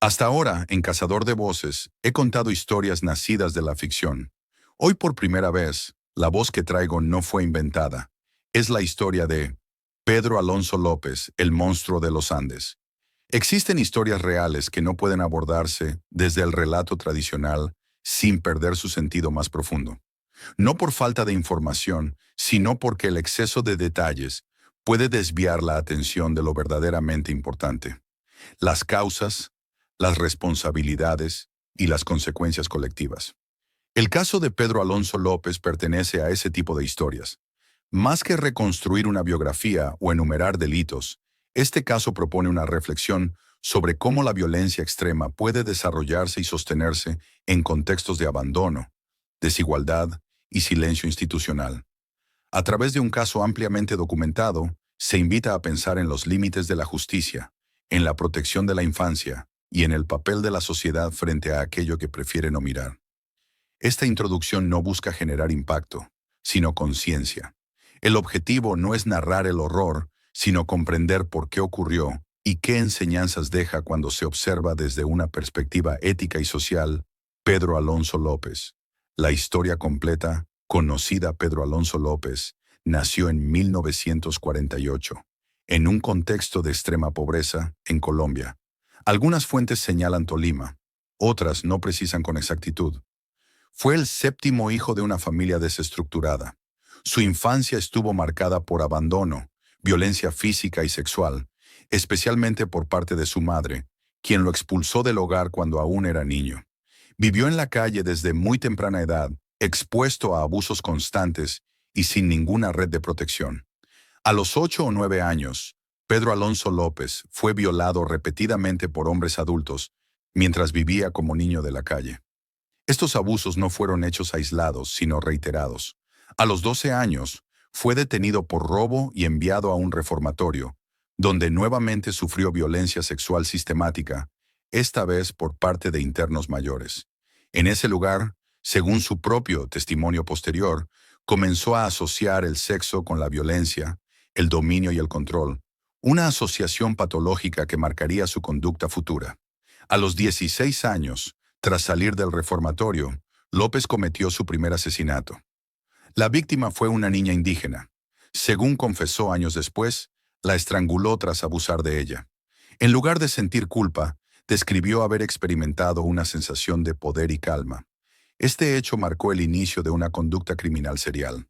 Hasta ahora, en Cazador de Voces, he contado historias nacidas de la ficción. Hoy por primera vez, la voz que traigo no fue inventada. Es la historia de Pedro Alonso López, el monstruo de los Andes. Existen historias reales que no pueden abordarse desde el relato tradicional sin perder su sentido más profundo. No por falta de información, sino porque el exceso de detalles puede desviar la atención de lo verdaderamente importante: las causas, las responsabilidades y las consecuencias colectivas. El caso de Pedro Alonso López pertenece a ese tipo de historias. Más que reconstruir una biografía o enumerar delitos, este caso propone una reflexión sobre cómo la violencia extrema puede desarrollarse y sostenerse en contextos de abandono, desigualdad y silencio institucional. A través de un caso ampliamente documentado, se invita a pensar en los límites de la justicia, en la protección de la infancia y en el papel de la sociedad frente a aquello que prefiere no mirar. Esta introducción no busca generar impacto, sino conciencia. El objetivo no es narrar el horror, sino comprender por qué ocurrió y qué enseñanzas deja cuando se observa desde una perspectiva ética y social. Pedro Alonso López. La historia completa, conocida. Pedro Alonso López, nació en 1948, en un contexto de extrema pobreza, en Colombia. Algunas fuentes señalan Tolima, otras no precisan con exactitud. Fue el séptimo hijo de una familia desestructurada. Su infancia estuvo marcada por abandono, violencia física y sexual, especialmente por parte de su madre, quien lo expulsó del hogar cuando aún era niño. Vivió en la calle desde muy temprana edad, expuesto a abusos constantes y sin ninguna red de protección. A los 8 o 9 años, Pedro Alonso López fue violado repetidamente por hombres adultos mientras vivía como niño de la calle. Estos abusos no fueron hechos aislados, sino reiterados. A los 12 años, fue detenido por robo y enviado a un reformatorio, donde nuevamente sufrió violencia sexual sistemática, esta vez por parte de internos mayores. En ese lugar, según su propio testimonio posterior, comenzó a asociar el sexo con la violencia, el dominio y el control, una asociación patológica que marcaría su conducta futura. A los 16 años, tras salir del reformatorio, López cometió su primer asesinato. La víctima fue una niña indígena. Según confesó años después, la estranguló tras abusar de ella. En lugar de sentir culpa, describió haber experimentado una sensación de poder y calma. Este hecho marcó el inicio de una conducta criminal serial.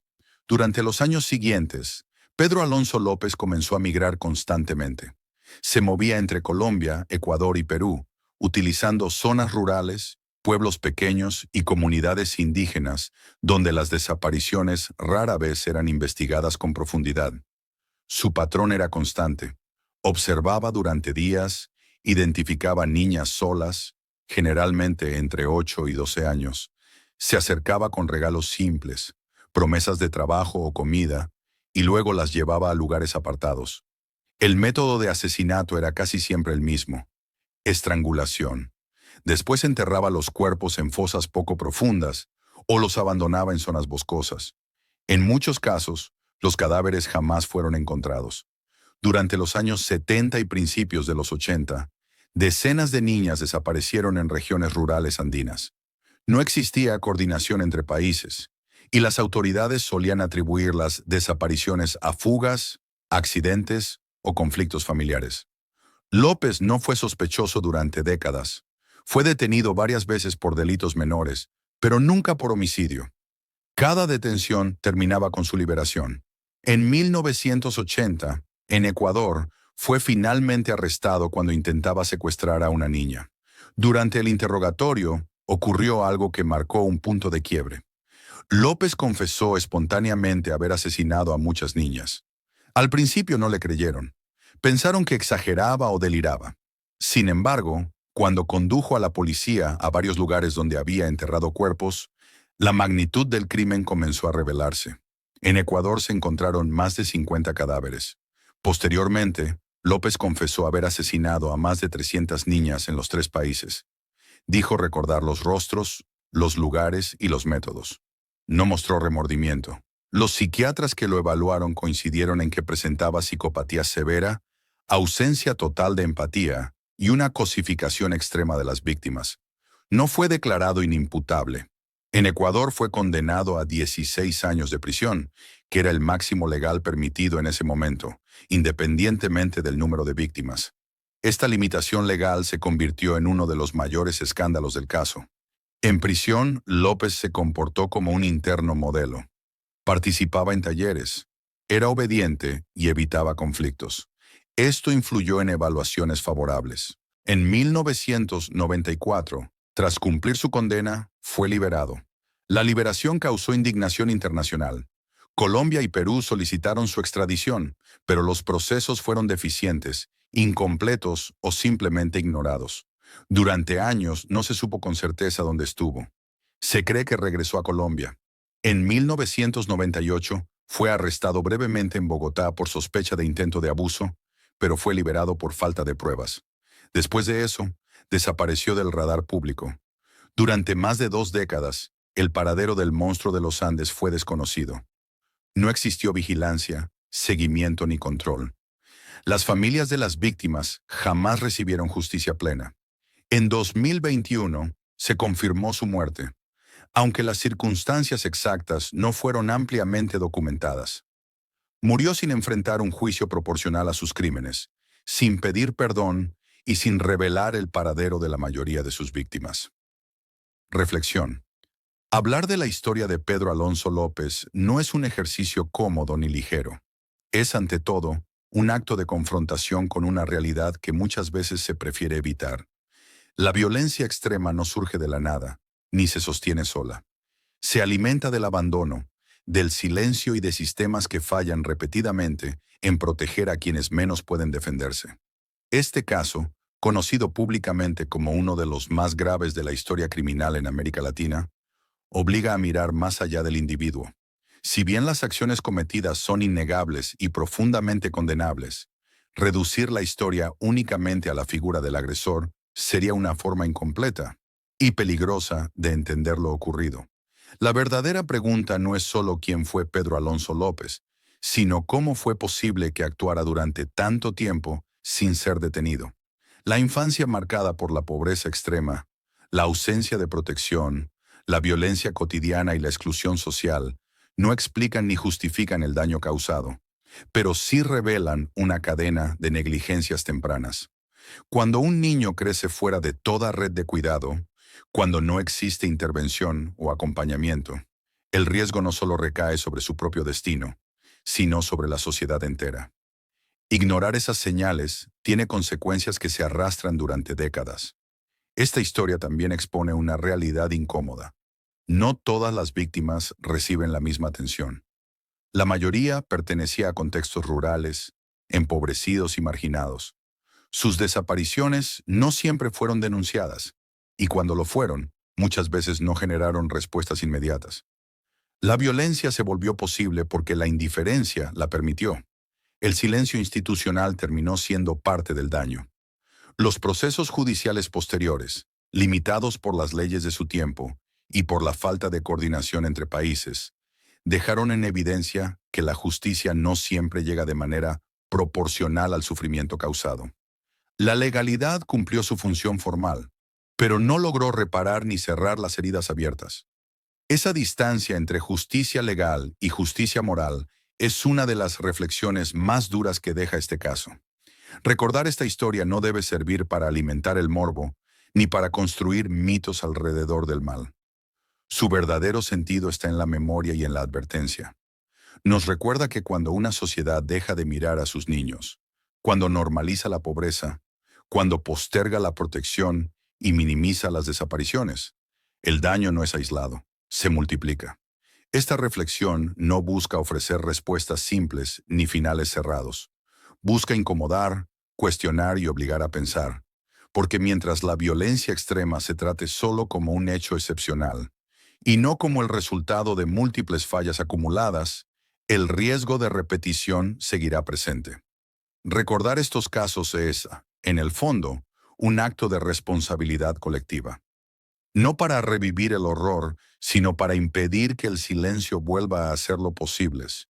Durante los años siguientes, Pedro Alonso López comenzó a migrar constantemente. Se movía entre Colombia, Ecuador y Perú, utilizando zonas rurales, pueblos pequeños y comunidades indígenas donde las desapariciones rara vez eran investigadas con profundidad. Su patrón era constante. Observaba durante días, identificaba niñas solas, generalmente entre 8 y 12 años. Se acercaba con regalos simples, promesas de trabajo o comida, y luego las llevaba a lugares apartados. El método de asesinato era casi siempre el mismo: estrangulación. Después enterraba los cuerpos en fosas poco profundas o los abandonaba en zonas boscosas. En muchos casos, los cadáveres jamás fueron encontrados. Durante los años 70 y principios de los 80, decenas de niñas desaparecieron en regiones rurales andinas. No existía coordinación entre países, y las autoridades solían atribuir las desapariciones a fugas, accidentes o conflictos familiares. López no fue sospechoso durante décadas. Fue detenido varias veces por delitos menores, pero nunca por homicidio. Cada detención terminaba con su liberación. En 1980, en Ecuador, fue finalmente arrestado cuando intentaba secuestrar a una niña. Durante el interrogatorio, ocurrió algo que marcó un punto de quiebre. López confesó espontáneamente haber asesinado a muchas niñas. Al principio no le creyeron. Pensaron que exageraba o deliraba. Sin embargo, cuando condujo a la policía a varios lugares donde había enterrado cuerpos, la magnitud del crimen comenzó a revelarse. En Ecuador se encontraron más de 50 cadáveres. Posteriormente, López confesó haber asesinado a más de 300 niñas en los 3 países. Dijo recordar los rostros, los lugares y los métodos. No mostró remordimiento. Los psiquiatras que lo evaluaron coincidieron en que presentaba psicopatía severa, ausencia total de empatía y una cosificación extrema de las víctimas. No fue declarado inimputable. En Ecuador fue condenado a 16 años de prisión, que era el máximo legal permitido en ese momento, independientemente del número de víctimas. Esta limitación legal se convirtió en uno de los mayores escándalos del caso. En prisión, López se comportó como un interno modelo. Participaba en talleres, era obediente y evitaba conflictos. Esto influyó en evaluaciones favorables. En 1994, tras cumplir su condena, fue liberado. La liberación causó indignación internacional. Colombia y Perú solicitaron su extradición, pero los procesos fueron deficientes, incompletos o simplemente ignorados. Durante años no se supo con certeza dónde estuvo. Se cree que regresó a Colombia. En 1998 fue arrestado brevemente en Bogotá por sospecha de intento de abuso, pero fue liberado por falta de pruebas. Después de eso, desapareció del radar público. Durante más de 2 décadas, el paradero del monstruo de los Andes fue desconocido. No existió vigilancia, seguimiento ni control. Las familias de las víctimas jamás recibieron justicia plena. En 2021 se confirmó su muerte, aunque las circunstancias exactas no fueron ampliamente documentadas. Murió sin enfrentar un juicio proporcional a sus crímenes, sin pedir perdón y sin revelar el paradero de la mayoría de sus víctimas. Reflexión. Hablar de la historia de Pedro Alonso López no es un ejercicio cómodo ni ligero. Es, ante todo, un acto de confrontación con una realidad que muchas veces se prefiere evitar. La violencia extrema no surge de la nada, ni se sostiene sola. Se alimenta del abandono, del silencio y de sistemas que fallan repetidamente en proteger a quienes menos pueden defenderse. Este caso, conocido públicamente como uno de los más graves de la historia criminal en América Latina, obliga a mirar más allá del individuo. Si bien las acciones cometidas son innegables y profundamente condenables, reducir la historia únicamente a la figura del agresor sería una forma incompleta y peligrosa de entender lo ocurrido. La verdadera pregunta no es solo quién fue Pedro Alonso López, sino cómo fue posible que actuara durante tanto tiempo sin ser detenido. La infancia marcada por la pobreza extrema, la ausencia de protección, la violencia cotidiana y la exclusión social no explican ni justifican el daño causado, pero sí revelan una cadena de negligencias tempranas. Cuando un niño crece fuera de toda red de cuidado, cuando no existe intervención o acompañamiento, el riesgo no solo recae sobre su propio destino, sino sobre la sociedad entera. Ignorar esas señales tiene consecuencias que se arrastran durante décadas. Esta historia también expone una realidad incómoda. No todas las víctimas reciben la misma atención. La mayoría pertenecía a contextos rurales, empobrecidos y marginados. Sus desapariciones no siempre fueron denunciadas, y cuando lo fueron, muchas veces no generaron respuestas inmediatas. La violencia se volvió posible porque la indiferencia la permitió. El silencio institucional terminó siendo parte del daño. Los procesos judiciales posteriores, limitados por las leyes de su tiempo y por la falta de coordinación entre países, dejaron en evidencia que la justicia no siempre llega de manera proporcional al sufrimiento causado. La legalidad cumplió su función formal, pero no logró reparar ni cerrar las heridas abiertas. Esa distancia entre justicia legal y justicia moral es una de las reflexiones más duras que deja este caso. Recordar esta historia no debe servir para alimentar el morbo, ni para construir mitos alrededor del mal. Su verdadero sentido está en la memoria y en la advertencia. Nos recuerda que cuando una sociedad deja de mirar a sus niños, cuando normaliza la pobreza, cuando posterga la protección y minimiza las desapariciones, el daño no es aislado, se multiplica. Esta reflexión no busca ofrecer respuestas simples ni finales cerrados. Busca incomodar, cuestionar y obligar a pensar, porque mientras la violencia extrema se trate solo como un hecho excepcional, y no como el resultado de múltiples fallas acumuladas, el riesgo de repetición seguirá presente. Recordar estos casos es, en el fondo, un acto de responsabilidad colectiva. No para revivir el horror, sino para impedir que el silencio vuelva a hacer lo posibles,